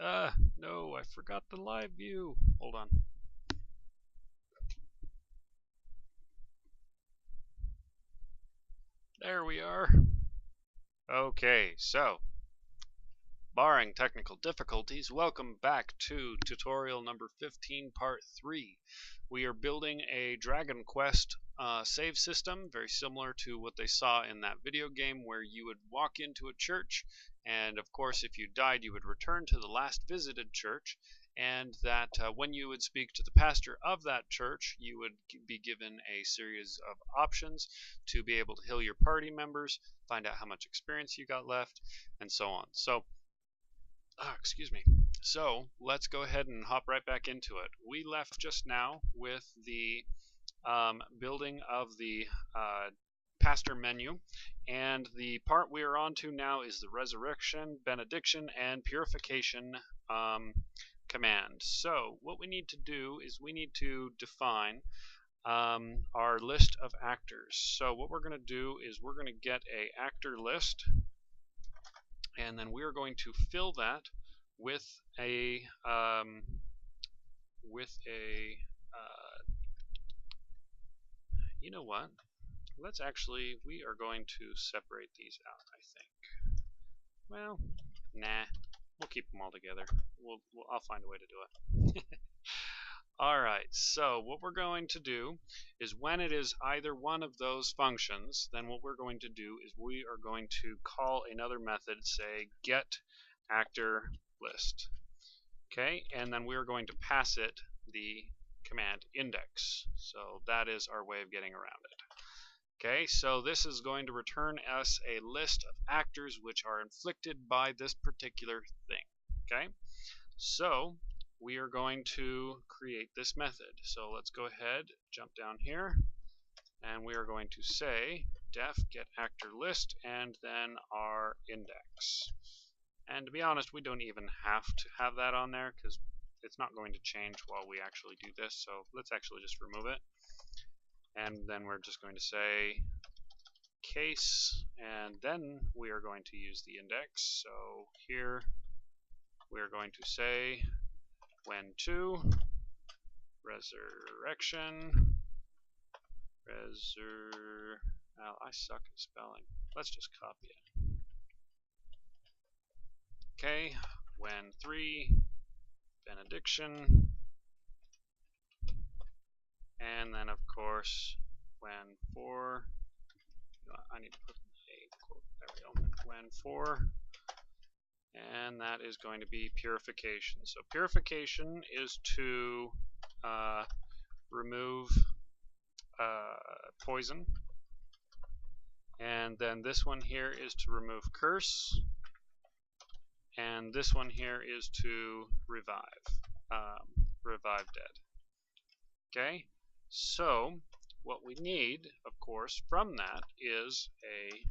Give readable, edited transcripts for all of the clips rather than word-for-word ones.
No, I forgot the live view. Hold on. There we are. Okay, so, barring technical difficulties, welcome back to tutorial number 15, part 3. We are building a Dragon Quest save system, very similar to what they saw in that video game where you would walk into a church, and of course, if you died, you would return to the last visited church, and that when you would speak to the pastor of that church, you would be given a series of options to be able to heal your party members, find out how much experience you got left, and so on. So, excuse me. So let's go ahead and hop right back into it. We left just now with the building of the pastor menu, and the part we are on to now is the resurrection, benediction, and purification command. So what we need to do is we need to define our list of actors. So what we're going to do is we're going to get a actor list, and then we're going to fill that with a with a you know what? Let's actually, we are going to separate these out, I think. Well, nah, we'll keep them all together. I'll find a way to do it. Alright, so what we're going to do is when it is either one of those functions, then what we're going to do is we are going to call another method, say get actor list. Okay, and then we're going to pass it the command index. So that is our way of getting around it. Okay, so this is going to return us a list of actors which are inflicted by this particular thing. Okay, so we are going to create this method. So let's go ahead, jump down here, and we are going to say def get actor list and then our index. And to be honest, we don't even have to have that on there because it's not going to change while we actually do this. So let's actually just remove it. And then we're just going to say case, and then we are going to use the index. So here we're going to say when to resurrection well, I suck at spelling. Let's just copy it. Okay, when 3 benediction, and then of course when 4, I need to put a quote, there we go, when 4, and that is going to be purification. So purification is to remove poison, and then this one here is to remove curse, and this one here is to revive, revive dead. Okay, so what we need, of course, from that is a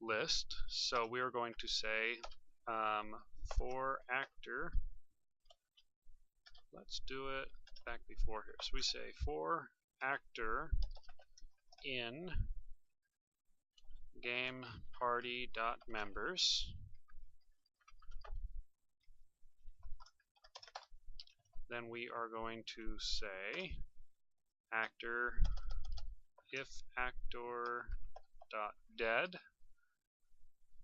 list. So we are going to say for actor, let's do it back before here. So we say for actor in game party dot members, then we are going to say actor if actor dot dead,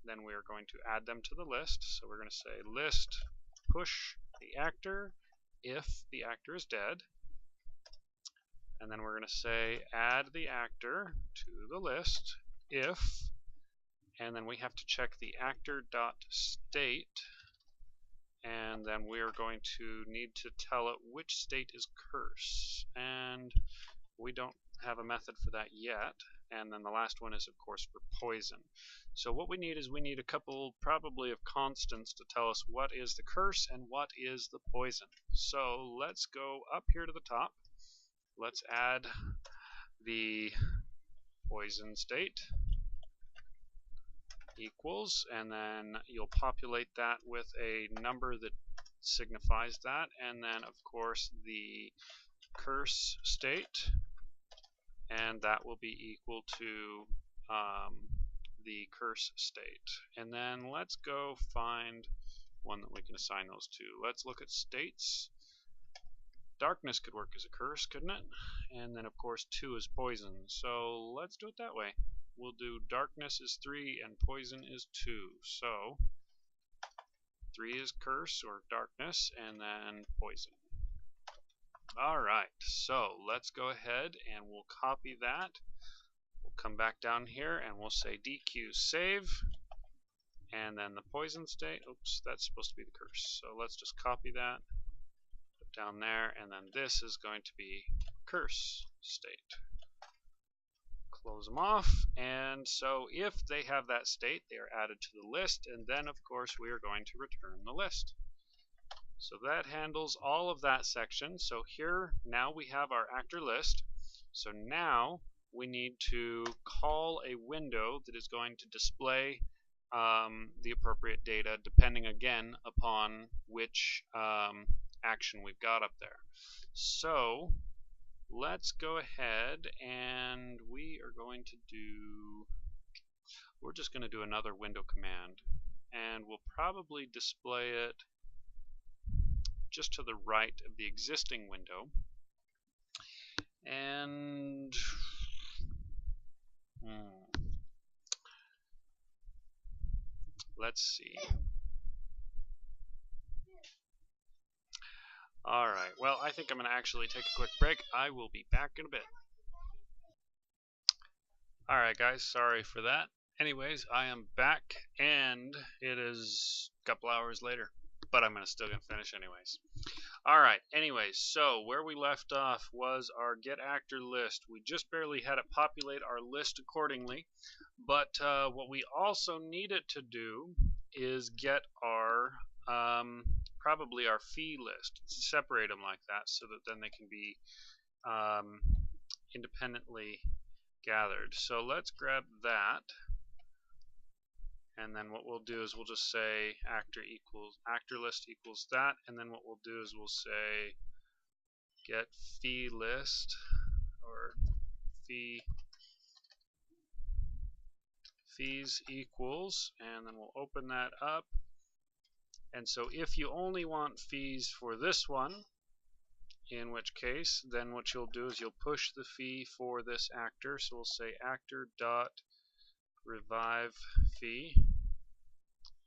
then we are going to add them to the list. So we're going to say list push the actor if the actor is dead, and then we're going to say add the actor to the list if, and then we have to check the actor dot state, and then we are going to need to tell it which state is curse, and we don't have a method for that yet. And then the last one is of course for poison. So what we need is we need a couple probably of constants to tell us what is the curse and what is the poison. So let's go up here to the top. Let's add the poison state equals, and then you'll populate that with a number that signifies that, and then of course the curse state, and that will be equal to the curse state. And then let's go find one that we can assign those to. Let's look at states. Darkness could work as a curse, couldn't it? And then of course 2 is poison. So let's do it that way. We'll do darkness is 3 and poison is 2. So 3 is curse or darkness and then poison. Alright, so let's go ahead and we'll copy that. We'll come back down here and we'll say DQ save. And then the poison state, oops, that's supposed to be the curse. So let's just copy that, put down there, and then this is going to be curse state. Close them off, and so if they have that state, they are added to the list, and then of course we are going to return the list. So that handles all of that section. So here now we have our actor list. So now we need to call a window that is going to display the appropriate data depending again upon which action we've got up there. So let's go ahead and we're just going to do another window command, and we'll probably display it just to the right of the existing window. And let's see. Alright, well, I think I'm going to actually take a quick break. I will be back in a bit. Alright guys, sorry for that. Anyways, I am back, and it is a couple hours later, but I'm still going to finish anyways. Alright, anyways, so where we left off was our get actor list. We just barely had it populate our list accordingly, but what we also needed to do is get our probably our fee list, separate them like that so that then they can be independently gathered. So let's grab that, and then what we'll do is we'll just say actor list equals that, and then what we'll do is we'll say get fee list or fees equals, and then we'll open that up. And so if you only want fees for this one, in which case then what you'll do is you'll push the fee for this actor. So we'll say actor dot revive fee,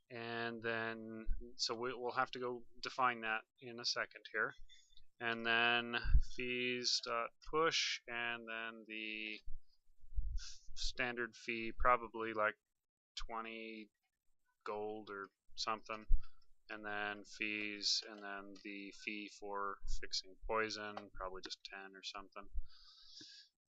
and then so we'll have to go define that in a second here. And then fees dot push, and then the standard fee, probably like 20 gold or something, and then fees, and then the fee for fixing poison, probably just 10 or something.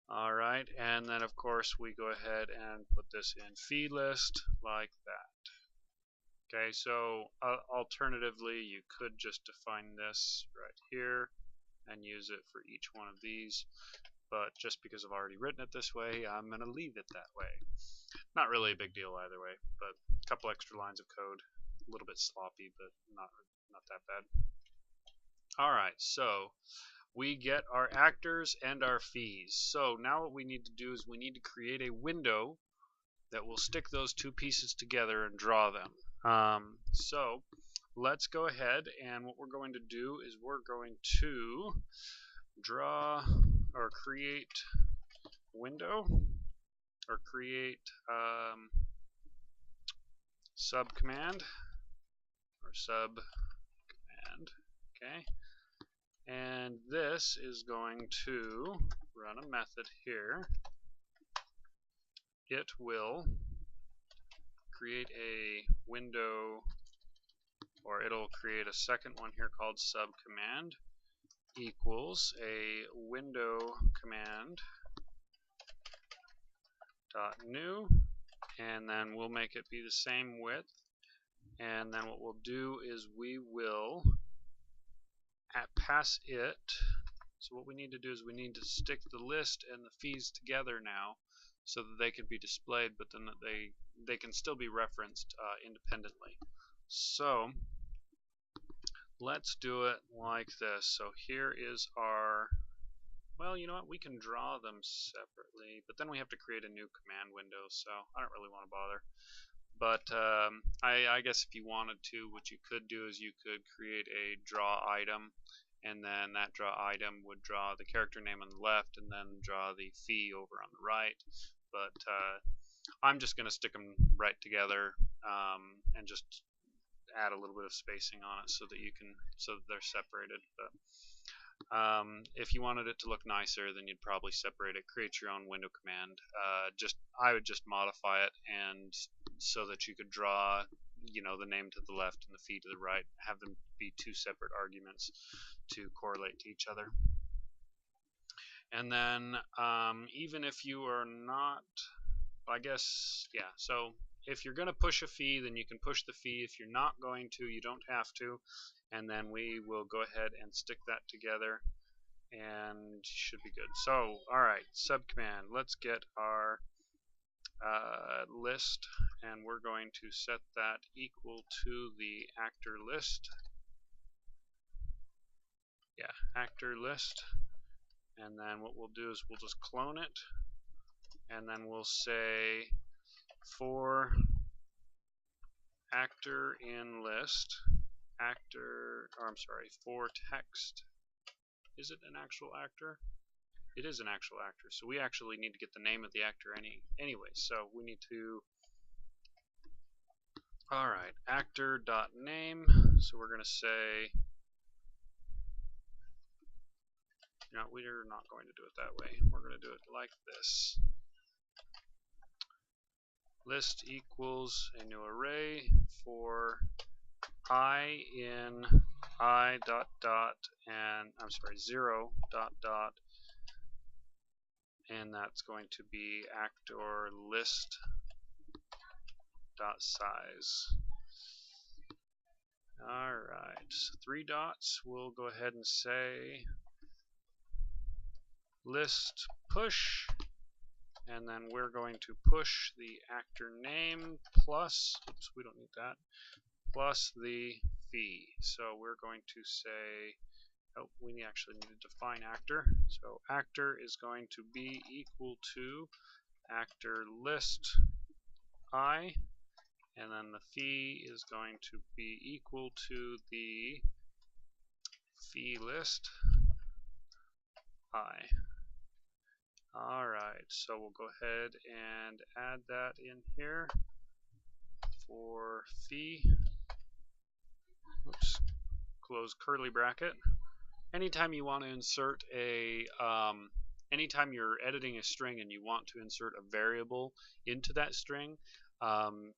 Alright, and then of course we go ahead and put this in fee list like that. Okay, so alternatively you could just define this right here and use it for each one of these, but just because I've already written it this way, I'm going to leave it that way. Not really a big deal either way, but a couple extra lines of code. A little bit sloppy, but not that bad. Alright, so we get our actors and our fees. So now what we need to do is we need to create a window that will stick those two pieces together and draw them. So let's go ahead, and what we're going to do is we're going to draw or create window, or create sub command or sub command. Okay, and this is going to run a method here. It will create a window, or it'll create a second one here called sub command equals a window command dot new, and then we'll make it be the same width. And then what we'll do is we will pass it. So what we need to do is we need to stick the list and the fees together now, so that they can be displayed, but then that they can still be referenced independently. So let's do it like this. So here is our, well, you know what, we can draw them separately, but then we have to create a new command window, so I don't really want to bother. But I guess if you wanted to, what you could do is you could create a draw item, and then that draw item would draw the character name on the left and then draw the fee over on the right. But I'm just going to stick them right together and just add a little bit of spacing on it so that they're separated. But if you wanted it to look nicer, then you'd probably separate it, create your own window command. I would just modify it and so that you could draw, the name to the left and the fee to the right, have them be two separate arguments to correlate to each other. And then even if you are not, I guess, yeah, so if you're going to push a fee, then you can push the fee. If you're not going to, you don't have to. And then we will go ahead and stick that together and should be good. So, alright, subcommand, let's get our list, and we're going to set that equal to the actor list. Yeah, actor list. And then what we'll do is we'll just clone it, and then we'll say for actor in list, for text. Is it an actual actor? It is an actual actor, so we actually need to get the name of the actor anyway. So we need to, alright, actor.name. So we're going to say, no, we're not going to do it that way. We're going to do it like this. List equals a new array for I in I dot dot and 0 dot dot, and that's going to be actor list dot size. Alright, so 3 dots. We'll go ahead and say list push, and then we're going to push the actor name plus, oops, we don't need that, plus the fee. So we're going to say, oh, we actually need to define actor. So actor is going to be equal to actor list I, and then the fee is going to be equal to the fee list I. Alright, so we'll go ahead and add that in here for fee. Oops, close curly bracket. Anytime you want to insert a, anytime you're editing a string and you want to insert a variable into that string,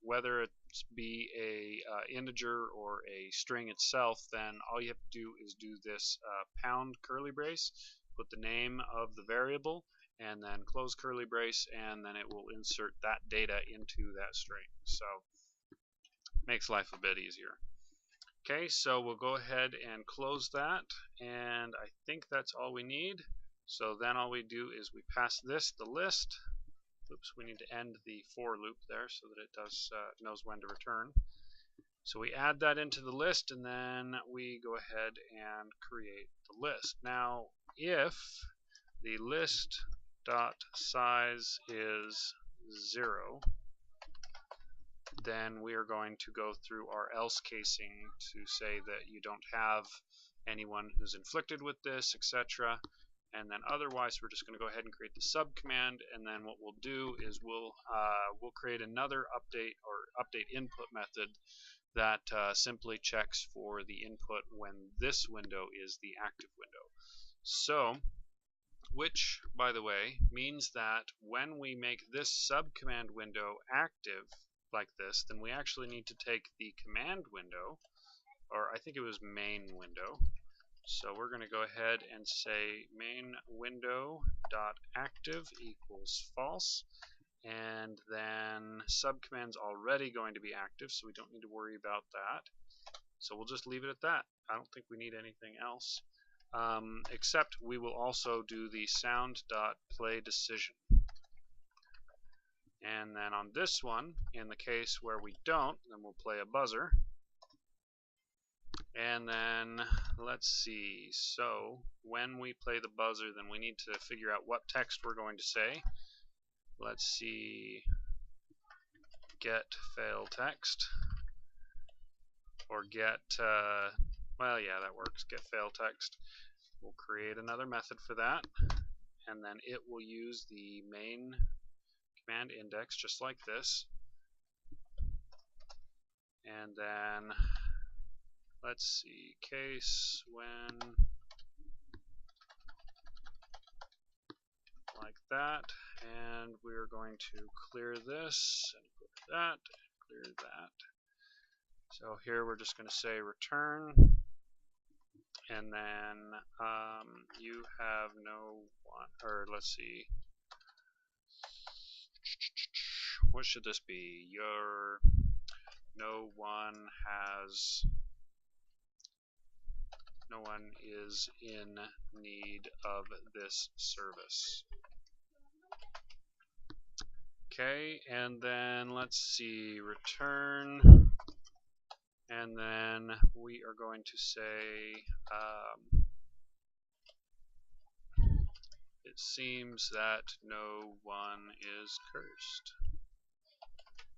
whether it be a integer or a string itself, then all you have to do is do this pound curly brace, put the name of the variable, and then close curly brace, and then it will insert that data into that string. So makes life a bit easier. Okay, so we'll go ahead and close that, and I think that's all we need. So then all we do is we pass this the list. Oops, we need to end the for loop there so that it does knows when to return. So we add that into the list, and then we go ahead and create the list. Now, if the list dot size is 0, then we are going to go through our else casing to say that you don't have anyone who's inflicted with this, etc. And then otherwise, we're just going to go ahead and create the sub command, and then what we'll do is we'll create another update or update input method that simply checks for the input when this window is the active window. So, which, by the way, means that when we make this sub command window active like this, then we actually need to take the command window, or I think it was main window. So we're going to go ahead and say main window dot active equals false, and then subcommand's already going to be active, so we don't need to worry about that. So we'll just leave it at that. I don't think we need anything else, except we will also do the sound dot play decision. And then on this one, in the case where we don't, then we'll play a buzzer. And then let's see, so when we play the buzzer, then we need to figure out what text we're going to say. Let's see, get fail text, or get, well, yeah, that works, get fail text. We'll create another method for that, and then it will use the main command index just like this. And then, let's see, case when, like that, and we're going to clear this, and clear that, and clear that. So here we're just going to say return, and then you have no one, or let's see, what should this be? Your no one is in need of this service. Okay, and then let's see, return, and then we are going to say it seems that no one is cursed.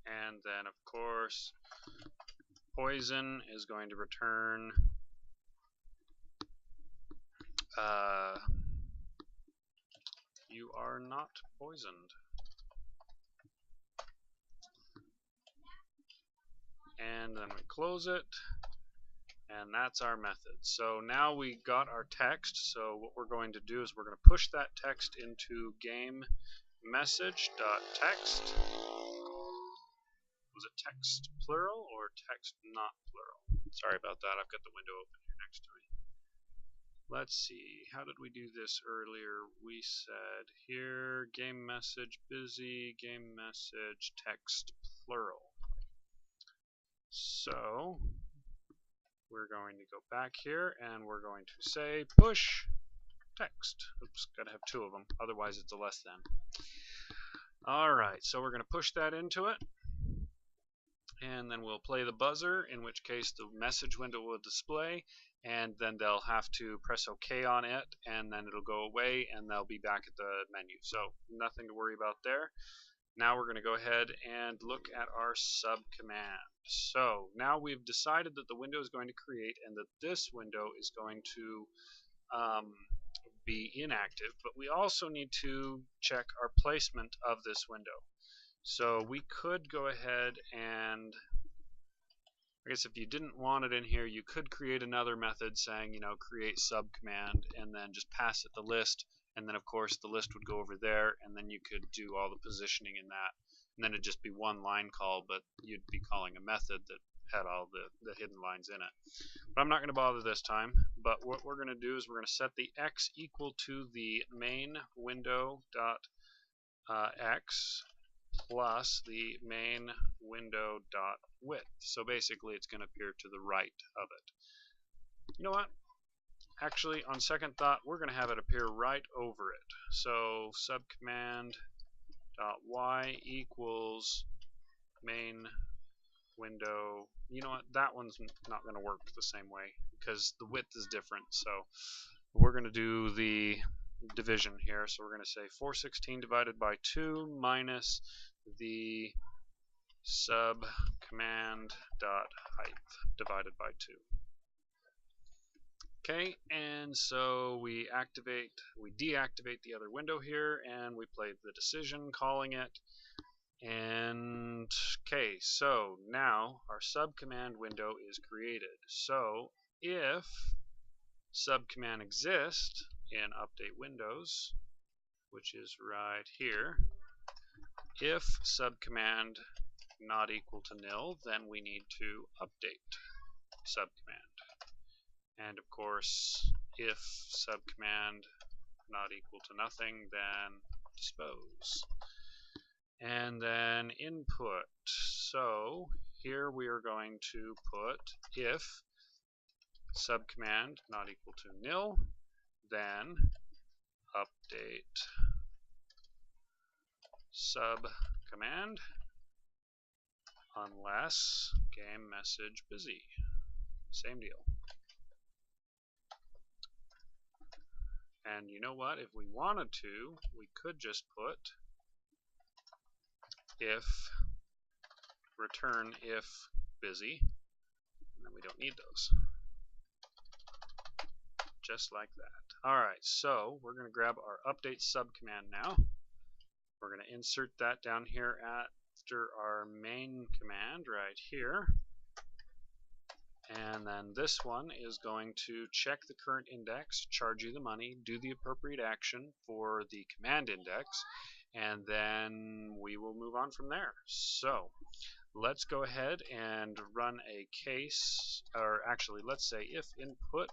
And then of course poison is going to return you are not poisoned. And then we close it, and that's our method. So now we got our text, so what we're going to do is we're going to push that text into game message.text. Was it text plural or text not plural? Sorry about that, I've got the window open here next to me. Let's see, how did we do this earlier? We said here, game message busy, game message text plural. So we're going to go back here and we're going to say push text. Oops, gotta have two of them, otherwise it's a less than. Alright, so we're going to push that into it, and then we'll play the buzzer, in which case the message window will display, and then they'll have to press OK on it, and then it'll go away, and they'll be back at the menu. So nothing to worry about there. Now we're going to go ahead and look at our sub command. So now we've decided that the window is going to create and that this window is going to be inactive, but we also need to check our placement of this window. So we could go ahead and, I guess if you didn't want it in here, you could create another method saying, you know, create sub command, and then just pass it the list, and then of course the list would go over there, and then you could do all the positioning in that, and then it'd just be one line call, but you'd be calling a method that had all the hidden lines in it. But I'm not going to bother this time, but what we're going to do is we're going to set the x equal to the main window dot x plus the main window dot width. So basically it's going to appear to the right of it. You know what? Actually, on second thought, we're going to have it appear right over it. So subcommand dot y equals main window. You know what? That one's not going to work the same way because the width is different. So we're going to do the division here. So we're going to say 416 divided by 2 minus the sub command dot height divided by 2. Okay, and so we deactivate the other window here, and we play the decision calling it. And okay, so now our subcommand window is created. So if subcommand exists in update windows, which is right here, if subcommand not equal to nil, then we need to update subcommand. And of course, if subcommand not equal to nothing, then dispose. And then input. So here we are going to put if subcommand not equal to nil, then update subcommand unless game message busy. Same deal. And you know what? If we wanted to, we could just put if return if busy, and then we don't need those. Just like that. Alright, so we're going to grab our update sub command now. We're going to insert that down here after our main command right here. And then this one is going to check the current index, charge you the money, do the appropriate action for the command index, and then we will move on from there. So let's go ahead and run a case, or actually let's say if input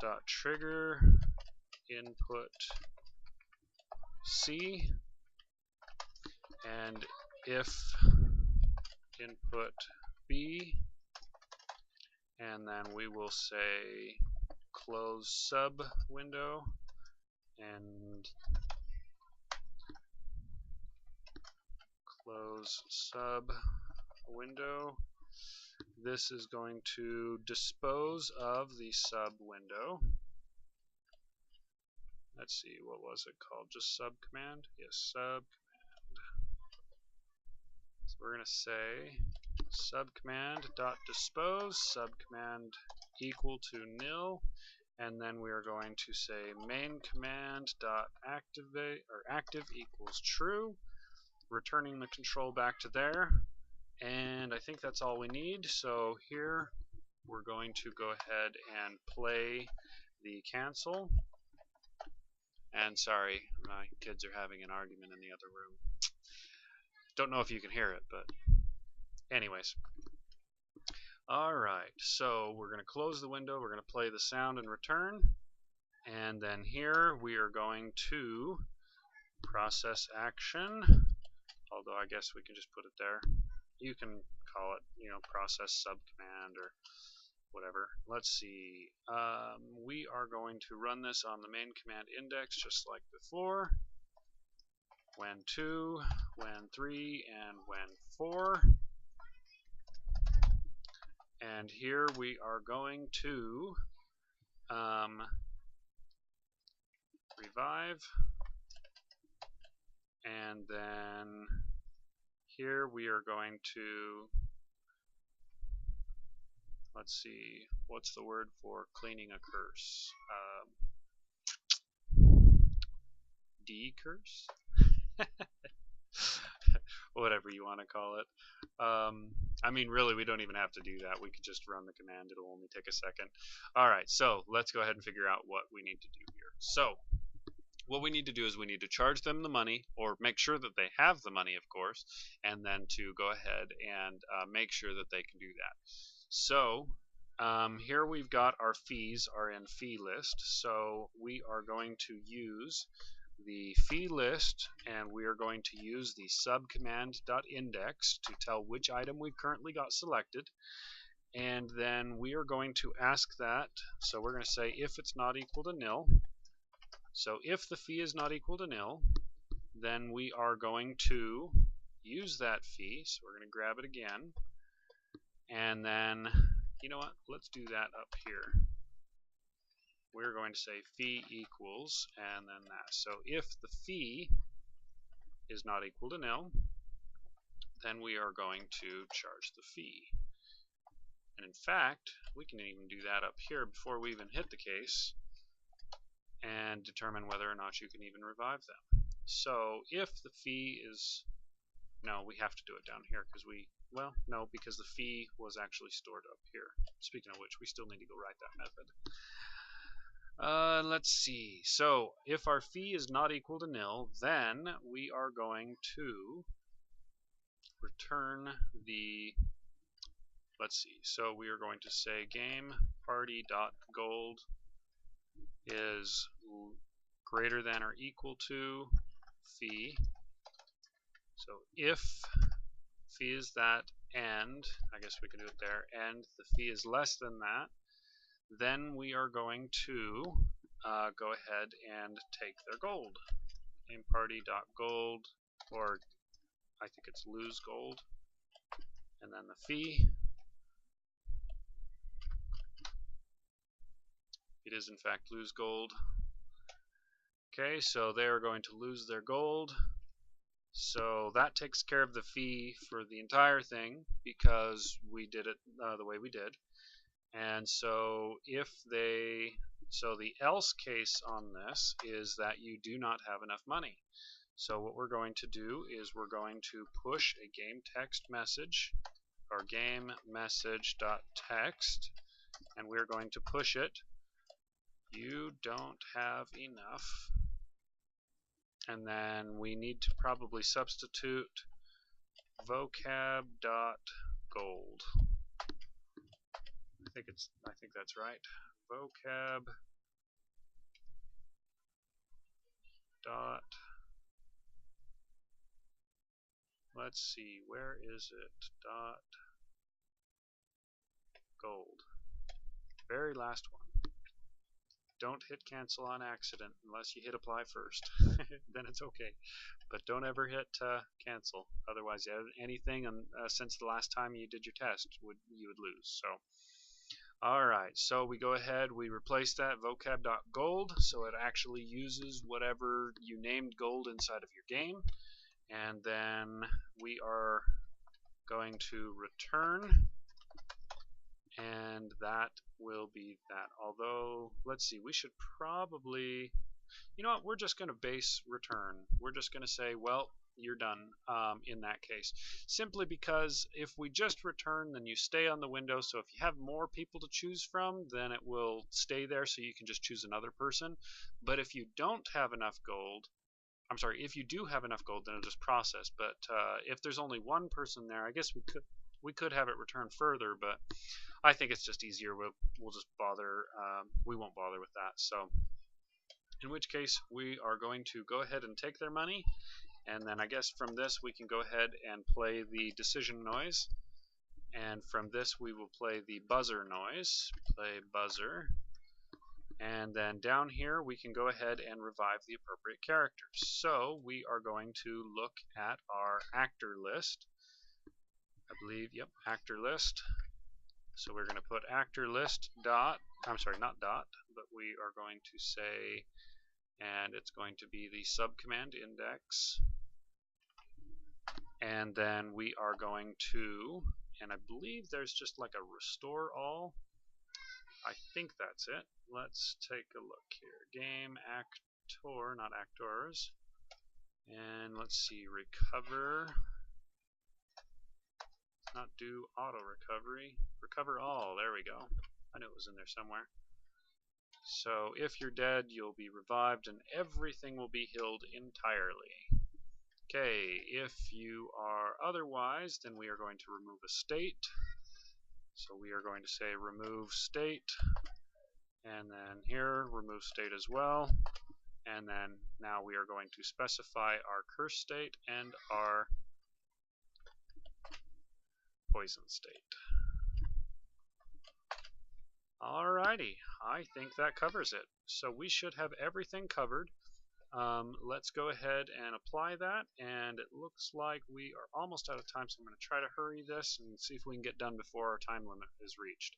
dot trigger input C, and if input B, and then we will say close sub window and close sub window. This is going to dispose of the sub window. Let's see, what was it called? Just sub command? Yes, sub command. So we're going to say sub command dot dispose, sub command equal to nil, and then we are going to say main command dot activate or active equals true, returning the control back to there. And I think that's all we need. So here we're going to go ahead and play the cancel. And sorry, my kids are having an argument in the other room. Don't know if you can hear it, but anyways. Alright, so we're going to close the window, we're going to play the sound and return. And then here we are going to process action. Although I guess we can just put it there. You can call it, process subcommand or whatever. Let's see. We are going to run this on the main command index just like before. When 2, when 3, and when 4. And here we are going to revive. And then here we are going to, let's see, what's the word for cleaning a curse? Decurse? Whatever you want to call it. I mean, really, we don't even have to do that. We could just run the command. It'll only take a second. Alright, so let's go ahead and figure out what we need to do here. So what we need to do is we need to charge them the money, or make sure that they have the money, of course, and then to go ahead and make sure that they can do that. So here we've got our fees are in fee list, so we are going to use the fee list, and we are going to use the subcommand.index to tell which item we've currently got selected, and then we are going to ask that, so we're going to say if it's not equal to nil. So if the fee is not equal to nil, then we are going to use that fee. So we're going to grab it again. And then, you know what? Let's do that up here. We're going to say fee equals, and then that. So if the fee is not equal to nil, then we are going to charge the fee. And in fact, we can even do that up here before we even hit the case, and determine whether or not you can even revive them. So if the fee is, no, we have to do it down here because because the fee was actually stored up here. Speaking of which, we still need to go write that method. Let's see. So if our fee is not equal to nil, then we are going to return the, let's see. So we are going to say game party.gold is greater than or equal to fee. So if fee is that, and I guess we can do it there, and the fee is less than that, then we are going to go ahead and take their gold. Game party.gold, or I think it's lose gold, and then the fee. It is in fact lose gold. Okay, so they are going to lose their gold. So that takes care of the fee for the entire thing because we did it the way we did. And so the else case on this is that you do not have enough money. So what we're going to do is we're going to push a game text message, or game message.text, and we're going to push it. You don't have enough. And then we need to probably substitute vocab.gold. I think that's right. Vocab dot, let's see, where is it? Dot gold. Very last one. Don't hit cancel on accident unless you hit apply first. Then it's okay. But don't ever hit cancel. Otherwise, anything since the last time you did your test, you would lose. So, all right. So we go ahead. We replace that vocab.gold so it actually uses whatever you named gold inside of your game. And then we are going to return, and that will be that. Although, let's see, we should probably, you know what, we're just going to base return. We're just going to say, well, you're done in that case. Simply because if we just return, then you stay on the window. So if you have more people to choose from, then it will stay there so you can just choose another person. But if you don't have enough gold, I'm sorry, if you do have enough gold, then it'll just process. But if there's only one person there, I guess we could have it return further, but I think it's just easier. We'll just bother. We won't bother with that. So, in which case, we are going to go ahead and take their money, and then I guess from this we can go ahead and play the decision noise, and from this we will play the buzzer noise. Play buzzer. And then down here we can go ahead and revive the appropriate characters. So we are going to look at our actor list. I believe, yep, actor list. So we're going to put actor list dot, I'm sorry, not dot, but we are going to say, and it's going to be the subcommand index. And then we are going to, and I believe there's just like a restore all. I think that's it. Let's take a look here. Game actor, not actors. And let's see, recover. Not do auto recovery. Recover all. There we go. I knew it was in there somewhere. So if you're dead, you'll be revived and everything will be healed entirely. Okay, if you are otherwise, then we are going to remove a state. So we are going to say remove state. And then here, remove state as well. And then now we are going to specify our curse state and our poison state. Alrighty, I think that covers it. So we should have everything covered. Let's go ahead and apply that, and it looks like we are almost out of time, so I'm going to try to hurry this and see if we can get done before our time limit is reached.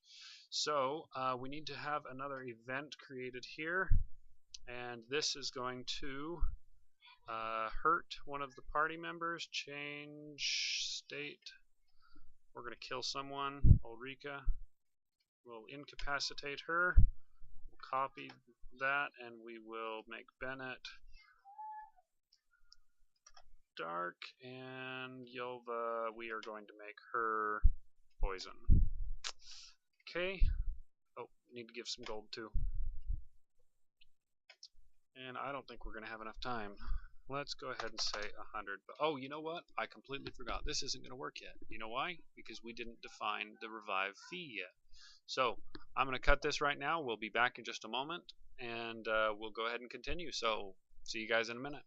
So we need to have another event created here, and this is going to hurt one of the party members. Change state. We're going to kill someone. Ulrika. We'll incapacitate her. We'll copy that, and we will make Bennett dark, and Yelva, we are going to make her poison. Okay. Oh, need to give some gold too. And I don't think we're going to have enough time. Let's go ahead and say 100. But oh, you know what? I completely forgot. This isn't going to work yet. You know why? Because we didn't define the revive fee yet. So I'm going to cut this right now. We'll be back in just a moment, and we'll go ahead and continue. So see you guys in a minute.